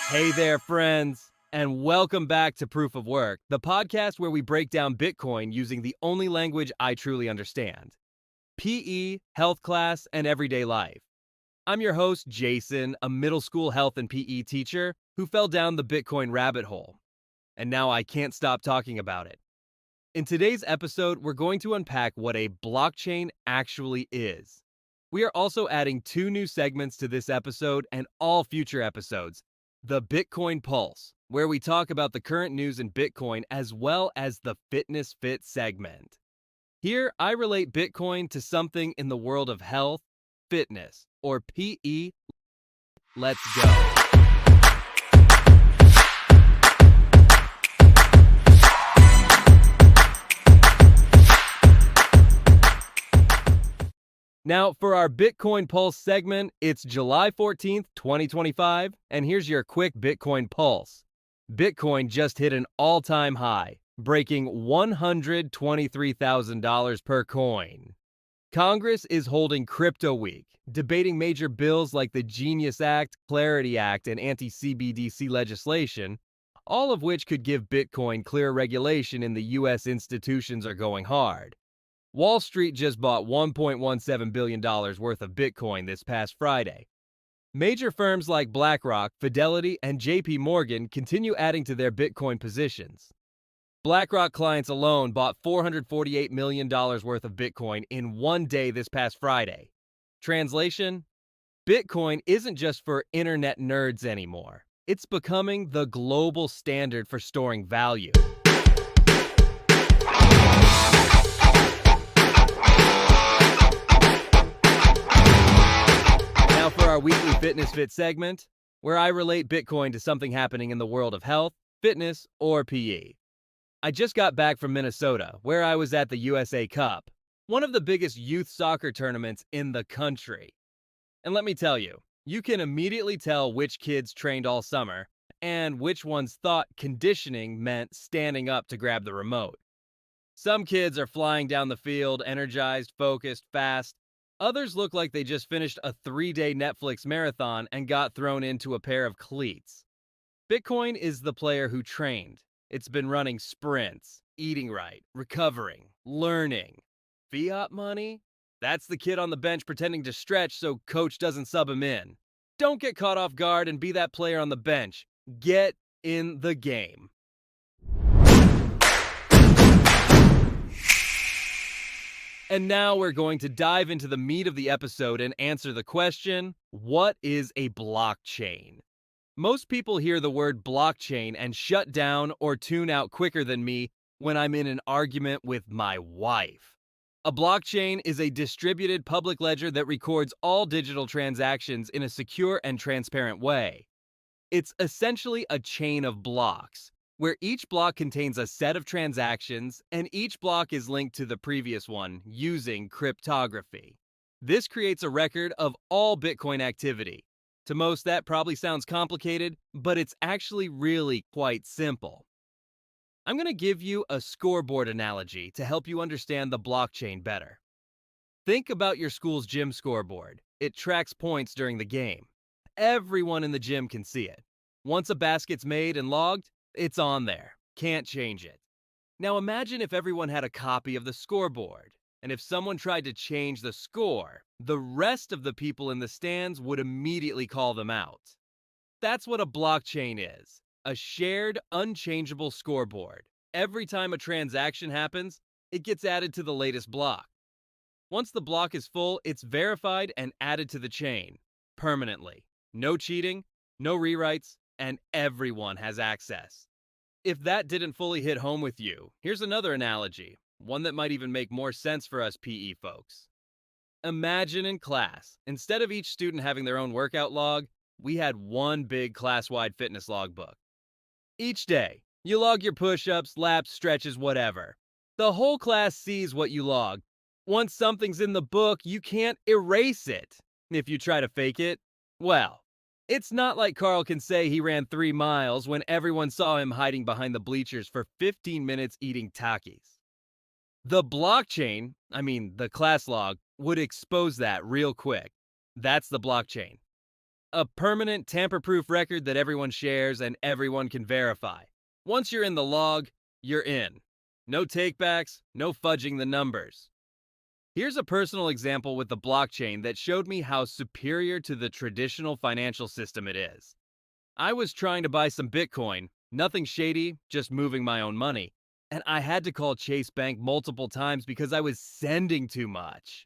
Hey there, friends, and welcome back to Proof of Work, the podcast where we break down Bitcoin using the only language I truly understand: PE, health class, and everyday life. I'm your host, Jason, a middle school health and PE teacher who fell down the Bitcoin rabbit hole, and now I can't stop talking about it. In today's episode, we're going to unpack what a blockchain actually is. We are also adding 2 new segments to this episode and all future episodes: the Bitcoin Pulse, where we talk about the current news in Bitcoin, as well as the Fitness Fit segment. Here, I relate Bitcoin to something in the world of health, fitness, or PE. Let's go. Now, for our Bitcoin Pulse segment, it's July 14th, 2025, and here's your quick Bitcoin Pulse. Bitcoin just hit an all-time high, breaking $123,000 per coin. Congress is holding Crypto Week, debating major bills like the Genius Act, Clarity Act, and anti-CBDC legislation, all of which could give Bitcoin clear regulation, and the U.S. institutions are going hard. Wall Street just bought $1.17 billion worth of Bitcoin this past Friday. Major firms like BlackRock, Fidelity, and JP Morgan continue adding to their Bitcoin positions. BlackRock clients alone bought $448 million worth of Bitcoin in one day this past Friday. Translation: Bitcoin isn't just for internet nerds anymore. It's becoming the global standard for storing value. Now for our weekly Fitness Fit segment, where I relate Bitcoin to something happening in the world of health, fitness, or PE. I just got back from Minnesota, where I was at the USA Cup, one of the biggest youth soccer tournaments in the country. And let me tell you, you can immediately tell which kids trained all summer and which ones thought conditioning meant standing up to grab the remote. Some kids are flying down the field, energized, focused, fast. Others look like they just finished a 3-day Netflix marathon and got thrown into a pair of cleats. Bitcoin is the player who trained. It's been running sprints, eating right, recovering, learning. Fiat money? That's the kid on the bench pretending to stretch so coach doesn't sub him in. Don't get caught off guard and be that player on the bench. Get in the game. And now we're going to dive into the meat of the episode and answer the question: what is a blockchain? Most people hear the word blockchain and shut down or tune out quicker than me when I'm in an argument with my wife. A blockchain is a distributed public ledger that records all digital transactions in a secure and transparent way. It's essentially a chain of blocks, where each block contains a set of transactions, and each block is linked to the previous one using cryptography. This creates a record of all Bitcoin activity. To most, that probably sounds complicated, but it's actually really quite simple. I'm going to give you a scoreboard analogy to help you understand the blockchain better. Think about your school's gym scoreboard. It tracks points during the game. Everyone in the gym can see it. Once a basket's made and logged, it's on there. Can't change it. Now imagine if everyone had a copy of the scoreboard, and if someone tried to change the score, the rest of the people in the stands would immediately call them out. That's what a blockchain is: a shared, unchangeable scoreboard. Every time a transaction happens, it gets added to the latest block. Once the block is full, it's verified and added to the chain permanently. No cheating, no rewrites, and everyone has access. If that didn't fully hit home with you, here's another analogy, one that might even make more sense for us PE folks. Imagine in class, instead of each student having their own workout log, we had one big class-wide fitness logbook. Each day, you log your push-ups, laps, stretches, whatever. The whole class sees what you log. Once something's in the book, you can't erase it. If you try to fake it, well, it's not like Carl can say he ran 3 miles when everyone saw him hiding behind the bleachers for 15 minutes eating Takis. The blockchain, the class log, would expose that real quick. That's the blockchain. A permanent, tamper-proof record that everyone shares and everyone can verify. Once you're in the log, you're in. No takebacks, no fudging the numbers. Here's a personal example with the blockchain that showed me how superior to the traditional financial system it is. I was trying to buy some Bitcoin, nothing shady, just moving my own money. And I had to call Chase Bank multiple times because I was sending too much.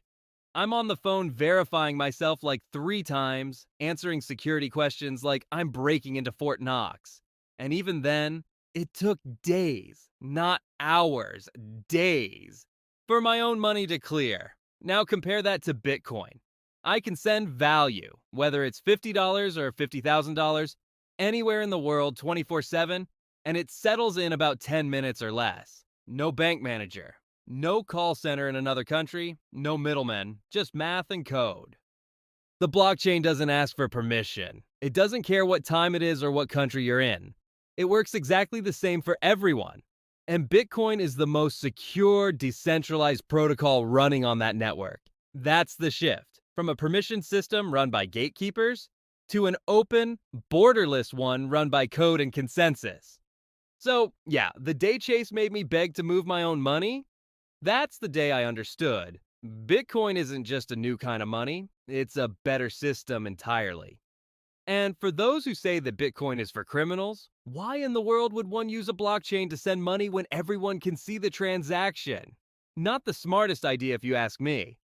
I'm on the phone verifying myself like 3 times, answering security questions like I'm breaking into Fort Knox. And even then, it took days, not hours, days, for my own money to clear. Now compare that to Bitcoin. I can send value, whether it's $50 or $50,000, anywhere in the world 24/7, and it settles in about 10 minutes or less. No bank manager, no call center in another country, no middlemen, just math and code. The blockchain doesn't ask for permission. It doesn't care what time it is or what country you're in. It works exactly the same for everyone. And Bitcoin is the most secure, decentralized protocol running on that network. That's the shift from a permission system run by gatekeepers to an open, borderless one run by code and consensus. So, yeah, the day Chase made me beg to move my own money, that's the day I understood. Bitcoin isn't just a new kind of money, it's a better system entirely. And for those who say that Bitcoin is for criminals, why in the world would one use a blockchain to send money when everyone can see the transaction? Not the smartest idea if you ask me.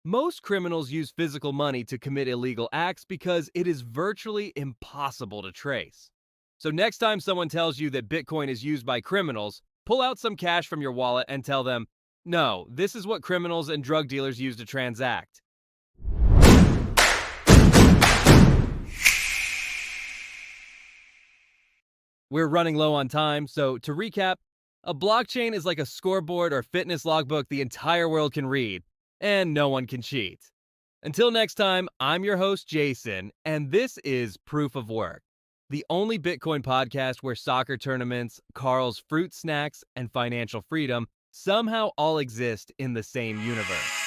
Most criminals use physical money to commit illegal acts because it is virtually impossible to trace. So next time someone tells you that Bitcoin is used by criminals, pull out some cash from your wallet and tell them, no, this is what criminals and drug dealers use to transact. We're running low on time, so to recap, a blockchain is like a scoreboard or fitness logbook the entire world can read, and no one can cheat. Until next time, I'm your host, Jason, and this is Proof of Work, the only Bitcoin podcast where soccer tournaments, Carl's fruit snacks, and financial freedom somehow all exist in the same universe.